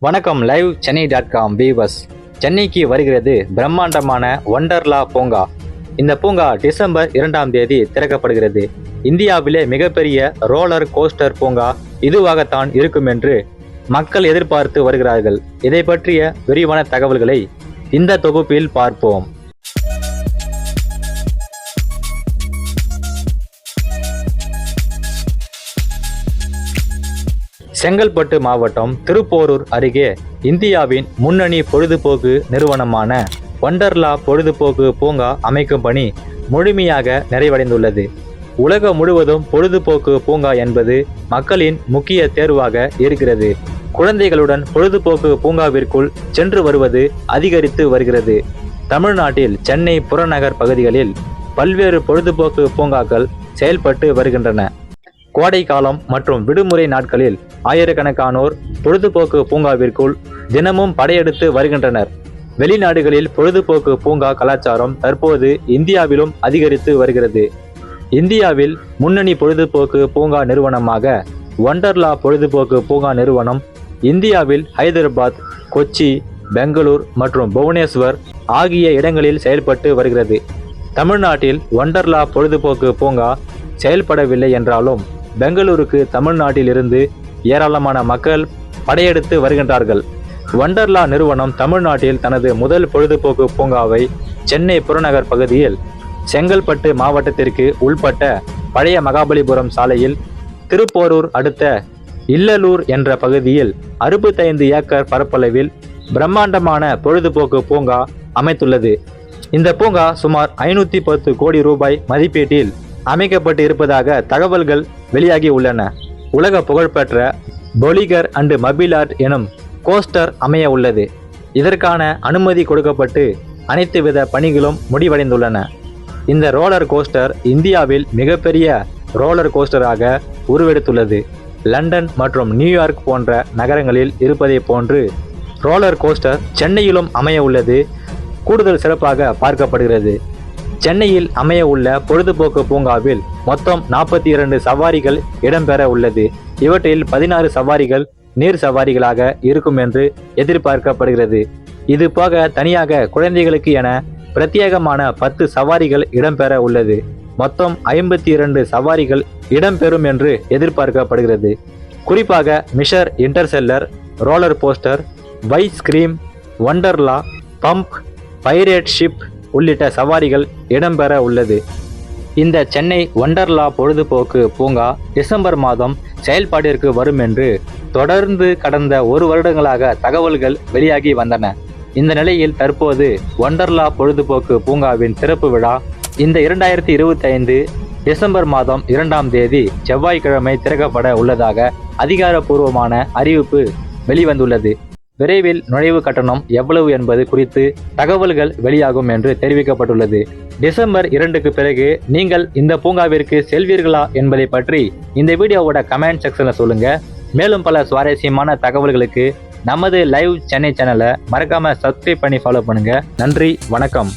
வணக்கம். லைவ் சென்னை.com வியூவர்ஸ். சென்னைக்கு வருகிறது பிரம்மாண்டமான ஒண்டர்லா பூங்கா. இந்த பூங்கா டிசம்பர் 2ஆம் தேதி திறக்கப்படுகிறது. இந்தியாவிலே மிகப்பெரிய ரோலர் கோஸ்டர் பூங்கா இதுவாகத்தான் இருக்கும் என்று மக்கள் எதிர்பார்த்து வருகிறார்கள். இதை பற்றிய விரிவான தகவல்களை இந்த தொகுப்பில் பார்ப்போம். செங்கல்பட்டு மாவட்டம் திருப்போரூர் அருகே இந்தியாவின் முன்னணி பொழுதுபோக்கு நிறுவனமான ஒண்டர்லா பொழுதுபோக்கு பூங்கா அமைக்கும் பணி முழுமையாக நிறைவடைந்துள்ளது. உலகம் முழுவதும் பொழுதுபோக்கு பூங்கா என்பது மக்களின் முக்கிய தேர்வாக இருக்கிறது. குழந்தைகளுடன் பொழுதுபோக்கு பூங்காவிற்குள் சென்று வருவது அதிகரித்து வருகிறது. தமிழ்நாட்டில் சென்னை புறநகர் பகுதிகளில் பல்வேறு பொழுதுபோக்கு பூங்காக்கள் செயல்பட்டு வருகின்றன. கோடை காலம் மற்றும் விடுமுறை நாட்களில் ஆயிரக்கணக்கானோர் பொழுதுபோக்கு பூங்காவிற்குள் தினமும் படையெடுத்து வருகின்றனர். வெளிநாடுகளில் பொழுதுபோக்கு பூங்கா கலாச்சாரம் தற்போது இந்தியாவிலும் அதிகரித்து வருகிறது. இந்தியாவில் முன்னணி பொழுதுபோக்கு பூங்கா நிறுவனமாக ஒண்டர்லா பொழுதுபோக்கு பூங்கா நிறுவனம் இந்தியாவில் ஹைதராபாத், கொச்சி, பெங்களூர் மற்றும் புவனேஸ்வர் ஆகிய இடங்களில் செயல்பட்டு வருகிறது. தமிழ்நாட்டில் ஒண்டர்லா பொழுதுபோக்கு பூங்கா செயல்படவில்லை என்றாலும் பெங்களூருக்கு தமிழ்நாட்டில் இருந்து ஏராளமான மக்கள் படையெடுத்து வருகின்றார்கள். ஒண்டர்லா நிறுவனம் தமிழ்நாட்டில் தனது முதல் பொழுதுபோக்கு பூங்காவை சென்னை புறநகர் பகுதியில் செங்கல்பட்டு மாவட்டத்திற்கு உள்பட்ட பழைய மகாபலிபுரம் சாலையில் திருப்போரூர் அடுத்த இல்லலூர் என்ற பகுதியில் 65 ஏக்கர் பரப்பளவில் பிரம்மாண்டமான பொழுதுபோக்கு பூங்கா அமைத்துள்ளது. இந்த பூங்கா சுமார் 510 கோடி ரூபாய் மதிப்பீட்டில் அமைக்கப்பட்டு இருப்பதாக தகவல்கள் வெளியாகி உள்ளன. உலக புகழ்பெற்ற பொலிகர் அண்ட் மபிலாட் எனும் கோஸ்டர் அமைய உள்ளது. இதற்கான அனுமதி கொடுக்கப்பட்டு அனைத்து வித பணிகளும் முடிவடைந்துள்ளன. இந்த ரோலர் கோஸ்டர் இந்தியாவில் மிகப்பெரிய ரோலர் கோஸ்டராக உருவெடுத்துள்ளது. லண்டன் மற்றும் நியூயார்க் போன்ற நகரங்களில் இருப்பதை போன்று ரோலர் கோஸ்டர் சென்னையிலும் அமைய உள்ளது கூடுதல் சிறப்பாக பார்க்கப்படுகிறது. சென்னையில் அமைய உள்ள பொழுதுபோக்கு பூங்காவில் மொத்தம் 42 சவாரிகள் இடம்பெற உள்ளது. இவற்றில் 16 சவாரிகள் நீர் சவாரிகளாக இருக்கும் என்று எதிர்பார்க்கப்படுகிறது. இது போக தனியாக குழந்தைகளுக்கு என பிரத்யேகமான 10 சவாரிகள் இடம்பெற உள்ளது. மொத்தம் 52 சவாரிகள் இடம்பெறும் என்று எதிர்பார்க்கப்படுகிறது. குறிப்பாக mission interstellar, roller coaster, ice cream, Wonderla, bump, pirate ship உள்ளிட்ட சவாரிகள் இடம்பெற உள்ளது. இந்த சென்னை ஒண்டர்லா பொழுதுபோக்கு பூங்கா டிசம்பர் மாதம் செயல்பாட்டிற்கு வரும் என்று தொடர்ந்து கடந்த 1 வருடங்களாக தகவல்கள் வெளியாகி வந்தன. இந்த நிலையில் தற்போது ஒண்டர்லா பொழுதுபோக்கு பூங்காவின் திறப்பு விழா இந்த 2025 டிசம்பர் மாதம் 2ஆம் தேதி செவ்வாய்க்கிழமை திறக்கப்பட உள்ளதாக அதிகாரப்பூர்வமான அறிவிப்பு வெளிவந்துள்ளது. விரைவில் நுழைவு கட்டணம் எவ்வளவு என்பது குறித்து தகவல்கள் வெளியாகும் என்று தெரிவிக்கப்பட்டுள்ளது. டிசம்பர் 2க்கு பிறகு நீங்கள் இந்த பூங்காவிற்கு செல்வீர்களா என்பதை பற்றி இந்த வீடியோவோட கமெண்ட் செக்ஷன்ல சொல்லுங்க. மேலும் பல சுவாரஸ்யமான தகவல்களுக்கு நமது லைவ் சென்னை சேனலை மறக்காம சப்ஸ்கிரைப் பண்ணி ஃபாலோ பண்ணுங்க. நன்றி, வணக்கம்.